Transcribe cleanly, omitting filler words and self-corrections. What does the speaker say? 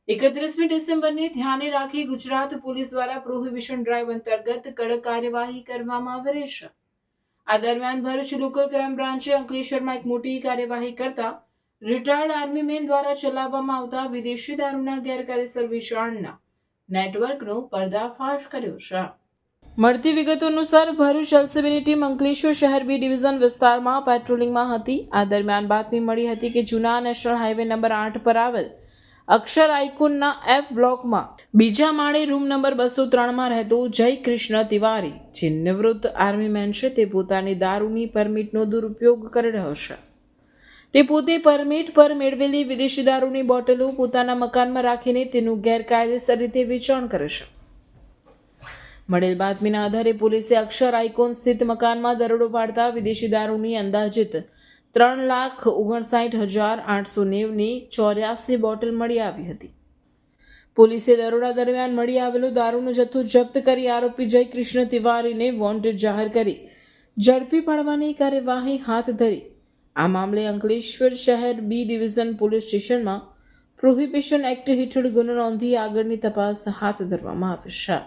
31મી ડિસેમ્બરને ધ્યાને રાખી ગુજરાત પોલીસ દ્વારા prohibition drive અંતર્ગત કડક કાર્યવાહી કરવામાં આવી રહી છે. આ દરમિયાન ભરૂચ લોકલ ક્રાઇમ બ્રાન્ચે અંકલેશ્વરમાં એક મોટી કાર્યવાહી કરતા રિટાયર્ડ આર્મી મેન દ્વારા ચલાવવામાં આવતા વિદેશી દારૂના ગેરકાયદેસર વેચાણના નેટવર્કનો પર્દાફાશ કર્યો છે. મળતી વિગતો અનુસાર ભરૂચ એલસીબીની ટીમ અંકલેશ્વર શહેર બી ડિવિઝન વિસ્તારમાં પેટ્રોલિંગમાં હતી. આ દરમિયાન બાતમી મળી હતી કે જૂના નેશનલ હાઈવે નંબર 8 પર આવેલ અક્ષર આઇકોનના એફ બ્લોકમાં બીજા માળે રૂમ નંબર 203માં રહેતો જય કૃષ્ણ તિવારી, જે નિવૃત્ત આર્મી મેન છે, તે પોતાની દારૂની પરમિટનો દુરુપયોગ કરી રહ્યો છે. તે પોતે પરમિટ પર મેળવેલી વિદેશી દારૂની બોટલો પોતાના મકાનમાં રાખીને તેનું ગેરકાયદેસર રીતે વેચાણ કરે છે. મળેલ બાતમીના આધારે પોલીસે અક્ષર આઇકોન સ્થિત મકાનમાં દરોડો પાડતા વિદેશી દારૂની અંદાજિત 3,59,890ની 84 બોટલ મળી આવી હતી. પોલીસે દરોડા દરમિયાન મળી આવેલો દારૂનો જથ્થો જપ્ત કરી આરોપી જય કૃષ્ણ તિવારીને વોન્ટેડ જાહેર કરી ઝડપી પાડવાની કાર્યવાહી હાથ ધરી. આ મામલે અંકલેશ્વર શહેર બી ડિવિઝન પોલીસ સ્ટેશનમાં પ્રોહિબિશન એક્ટ હેઠળ ગુનો નોંધી આગળની તપાસ હાથ ધરવામાં આવી છે.